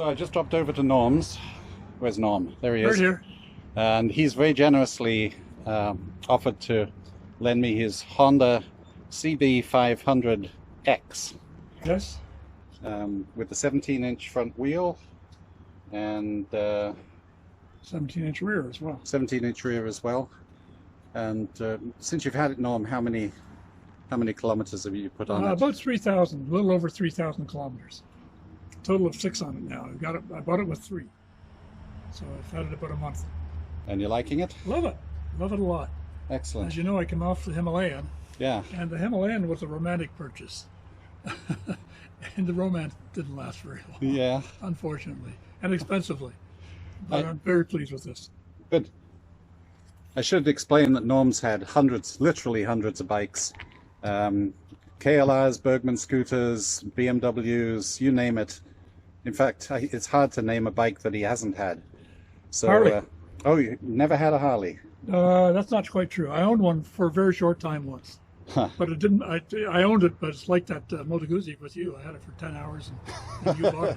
So I just dropped over to Norm's. Where's Norm? There he is. Right here. And he's very generously offered to lend me his Honda CB500X. Yes. With the 17-inch front wheel and 17-inch rear as well. 17-inch rear as well. And since you've had it, Norm, how many kilometers have you put on it? About 3,000, a little over 3,000 kilometers. Total of 6 on it now. I bought it with 3. So I've had it about a month. And you're liking it? Love it. Love it a lot. Excellent. As you know, I came off the Himalayan. Yeah. And the Himalayan was a romantic purchase. And the romance didn't last very long. Yeah. Unfortunately. And expensively. But I'm very pleased with this. Good. I should explain that Norm's had hundreds, literally hundreds of bikes. KLRs, Bergman scooters, BMWs, you name it. In fact, it's hard to name a bike that he hasn't had. So, Harley. Oh, you never had a Harley? That's not quite true. I owned one for a very short time once. Huh. But it didn't. I owned it, but it's like that Moto Guzzi with you. I had it for 10 hours, and you bought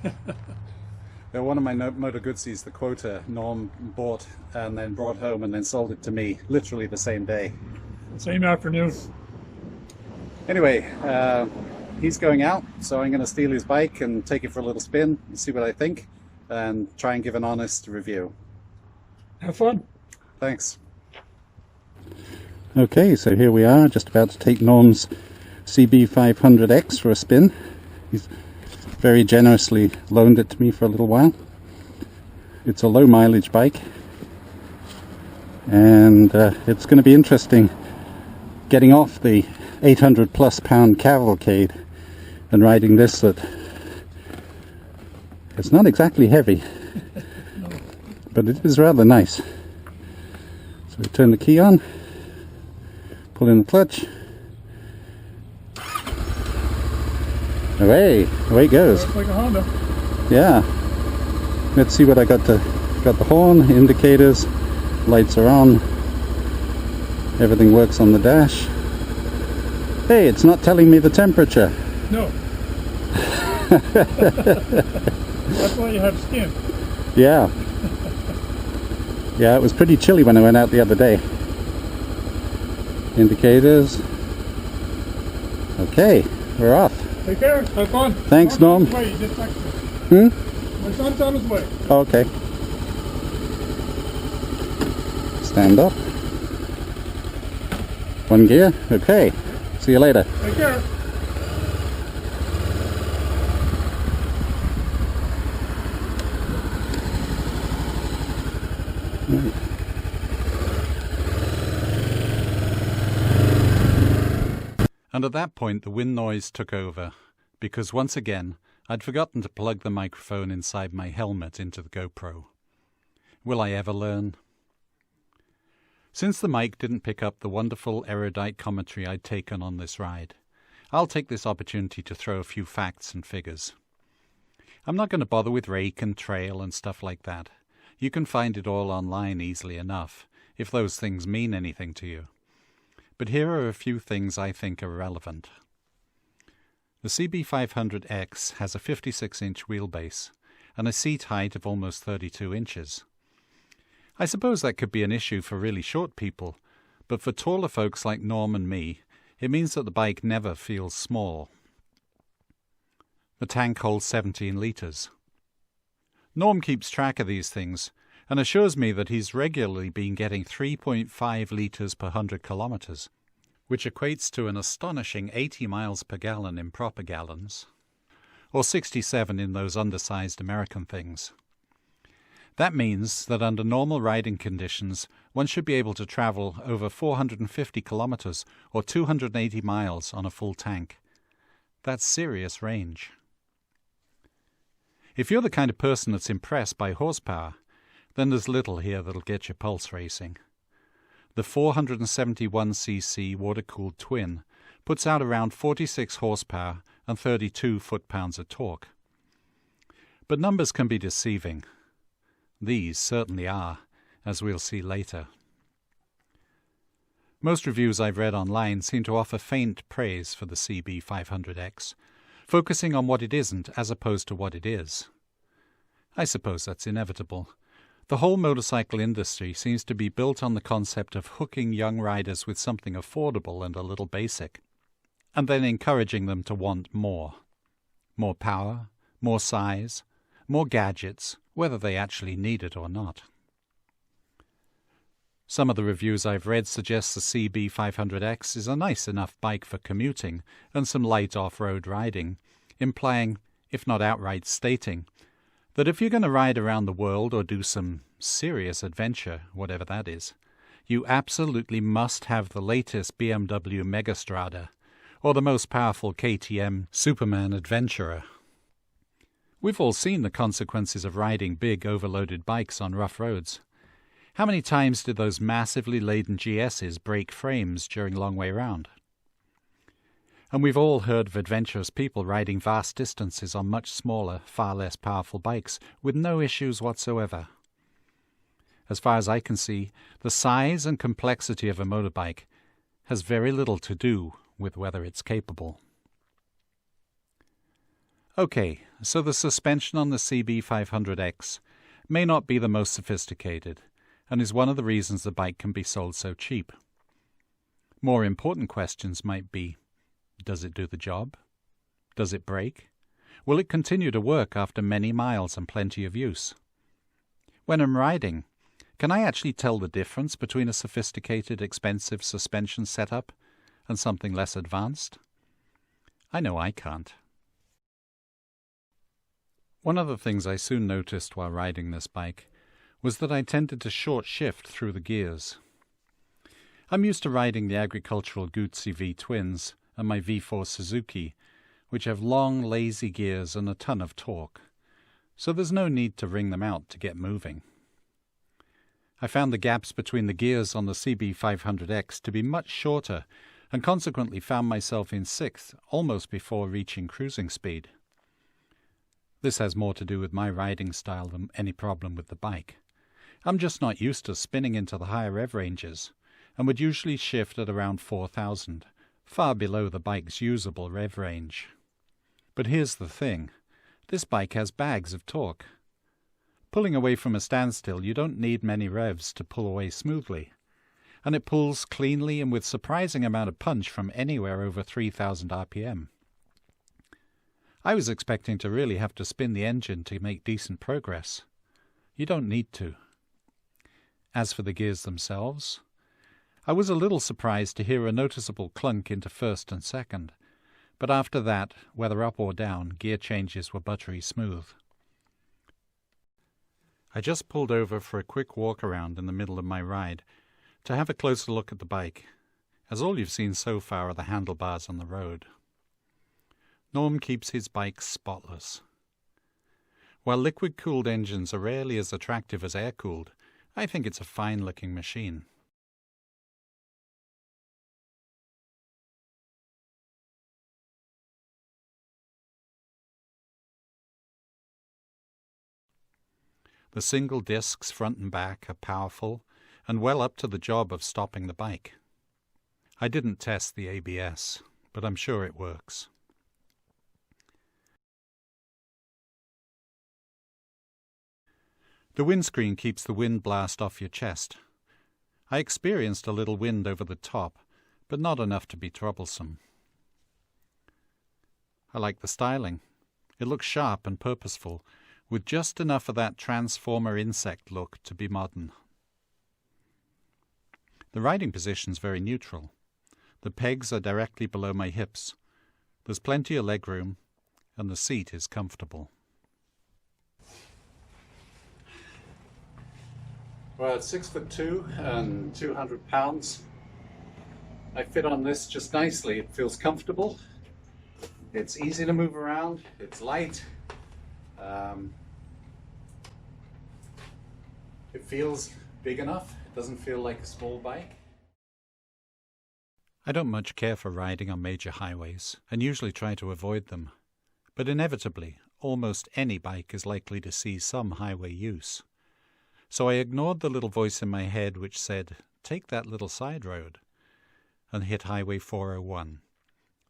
it. One of my Moto Guzzis, the Quota, Norm bought and then brought home and then sold it to me, literally the same day. Same afternoon. Anyway, he's going out, so I'm going to steal his bike and take it for a little spin and see what I think, and try and give an honest review. Have fun. Thanks. Okay, so here we are, just about to take Norm's CB500X for a spin. He's very generously loaned it to me for a little while. It's a low mileage bike, and it's going to be interesting getting off the 800 plus pound cavalcade and riding this that it's not exactly heavy, No. but it is rather nice. So we turn the key on, pull in the clutch, away it goes. It's like a Honda. Yeah. Let's see what I got. Got the horn, indicators, lights are on, everything works on the dash. Hey, it's not telling me the temperature. No. That's why you have skin. Yeah. Yeah, it was pretty chilly when I went out the other day. Indicators. Okay, we're off. Take care. Have fun. Thanks, Norm. Wait, you just texted me. My son's on his way. Okay. Stand up. One gear. Okay. See you later. Take care. And at that point the wind noise took over, because once again I'd forgotten to plug the microphone inside my helmet into the GoPro. Will I ever learn? Since the mic didn't pick up the wonderful erudite commentary I'd taken on this ride, I'll take this opportunity to throw a few facts and figures. I'm not going to bother with rake and trail and stuff like that. You can find it all online easily enough, if those things mean anything to you. But here are a few things I think are relevant. The CB500X has a 56-inch wheelbase and a seat height of almost 32 inches. I suppose that could be an issue for really short people, but for taller folks like Norm and me, it means that the bike never feels small. The tank holds 17 litres. Norm keeps track of these things and assures me that he's regularly been getting 3.5 litres per 100 kilometres, which equates to an astonishing 80 miles per gallon in proper gallons, or 67 in those undersized American things. That means that under normal riding conditions, one should be able to travel over 450 kilometres or 280 miles on a full tank. That's serious range. If you're the kind of person that's impressed by horsepower, then there's little here that'll get your pulse racing. The 471cc water-cooled twin puts out around 46 horsepower and 32 foot-pounds of torque. But numbers can be deceiving. These certainly are, as we'll see later. Most reviews I've read online seem to offer faint praise for the CB500X, focusing on what it isn't as opposed to what it is. I suppose that's inevitable. The whole motorcycle industry seems to be built on the concept of hooking young riders with something affordable and a little basic, and then encouraging them to want more. More power, more size, more gadgets, whether they actually need it or not. Some of the reviews I've read suggest the CB500X is a nice enough bike for commuting and some light off-road riding, implying, if not outright stating, that if you're going to ride around the world or do some serious adventure, whatever that is, you absolutely must have the latest BMW Megastrada or the most powerful KTM Superman Adventurer. We've all seen the consequences of riding big, overloaded bikes on rough roads. How many times did those massively laden GSs break frames during long way round? And we've all heard of adventurous people riding vast distances on much smaller, far less powerful bikes with no issues whatsoever. As far as I can see, the size and complexity of a motorbike has very little to do with whether it's capable. Okay, so the suspension on the CB500X may not be the most sophisticated, and is one of the reasons the bike can be sold so cheap. More important questions might be, does it do the job? Does it break? Will it continue to work after many miles and plenty of use? When I'm riding, can I actually tell the difference between a sophisticated, expensive suspension setup and something less advanced? I know I can't. One of the things I soon noticed while riding this bike was that I tended to short shift through the gears. I'm used to riding the agricultural Guzzi V twins and my V4 Suzuki, which have long, lazy gears and a ton of torque, so there's no need to wring them out to get moving. I found the gaps between the gears on the CB500X to be much shorter, and consequently found myself in sixth almost before reaching cruising speed. This has more to do with my riding style than any problem with the bike. I'm just not used to spinning into the higher rev ranges, and would usually shift at around 4,000, far below the bike's usable rev range. But here's the thing, this bike has bags of torque. Pulling away from a standstill, you don't need many revs to pull away smoothly, and it pulls cleanly and with surprising amount of punch from anywhere over 3,000 RPM. I was expecting to really have to spin the engine to make decent progress. You don't need to. As for the gears themselves, I was a little surprised to hear a noticeable clunk into first and second, but after that, whether up or down, gear changes were buttery smooth. I just pulled over for a quick walk around in the middle of my ride to have a closer look at the bike, as all you've seen so far are the handlebars on the road. Norm keeps his bike spotless. While liquid-cooled engines are rarely as attractive as air-cooled, I think it's a fine-looking machine. The single discs front and back are powerful and well up to the job of stopping the bike. I didn't test the ABS, but I'm sure it works. The windscreen keeps the wind blast off your chest. I experienced a little wind over the top, but not enough to be troublesome. I like the styling. It looks sharp and purposeful, with just enough of that Transformer insect look to be modern. The riding position's very neutral. The pegs are directly below my hips. There's plenty of legroom, and the seat is comfortable. Well, it's 6'2" and 200 pounds. I fit on this just nicely. It feels comfortable. It's easy to move around. It's light. It feels big enough. It doesn't feel like a small bike. I don't much care for riding on major highways and usually try to avoid them. But inevitably, almost any bike is likely to see some highway use. So I ignored the little voice in my head which said, "Take that little side road," and hit Highway 401,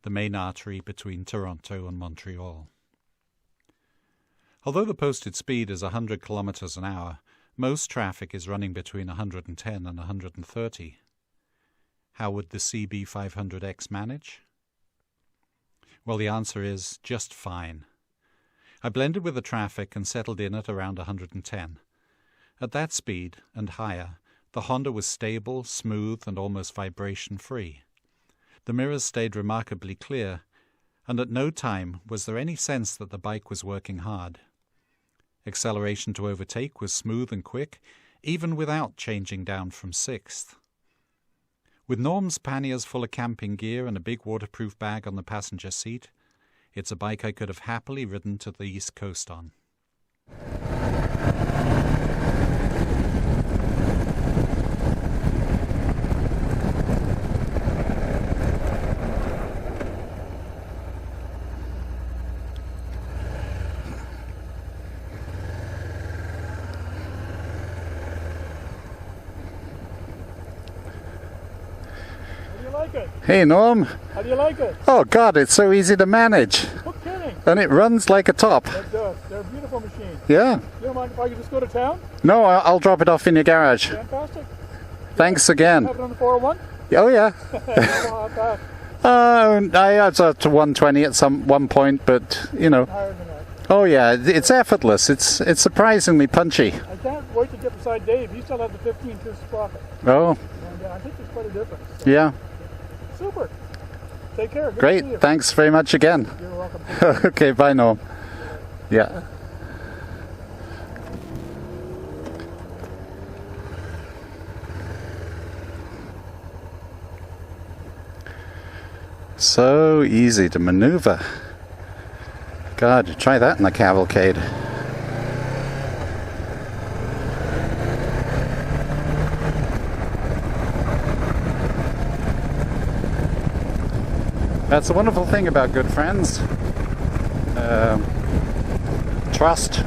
the main artery between Toronto and Montreal. Although the posted speed is 100 kilometers an hour, most traffic is running between 110 and 130. How would the CB500X manage? Well, the answer is just fine. I blended with the traffic and settled in at around 110. At that speed, and higher, the Honda was stable, smooth, and almost vibration-free. The mirrors stayed remarkably clear, and at no time was there any sense that the bike was working hard. Acceleration to overtake was smooth and quick, even without changing down from sixth. With Norm's panniers full of camping gear and a big waterproof bag on the passenger seat, it's a bike I could have happily ridden to the East Coast on. Hey Norm. How do you like it? Oh God, it's so easy to manage. No kidding. And it runs like a top. It does. They're a beautiful machine. Yeah. You don't mind if I could just go to town? No, I'll drop it off in your garage. Fantastic. Thanks again. Have it on the 401? Oh yeah. How fast? I had up to 120 at one point, but you know. Higher than that. Oh yeah, it's effortless. It's surprisingly punchy. I can't wait to get beside Dave. He still has the 15-tooth sprocket. Oh. And I think there's quite a difference. So. Yeah. Super. Take care. Good Great. to see you. Thanks very much again. You're welcome. Okay, bye Norm. Yeah. So easy to maneuver. God, try that in a cavalcade. That's the wonderful thing about good friends. Trust.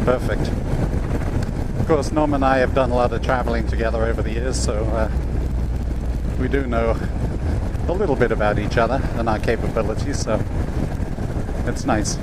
Perfect. Of course, Norm and I have done a lot of traveling together over the years, so we do know a little bit about each other and our capabilities, so it's nice.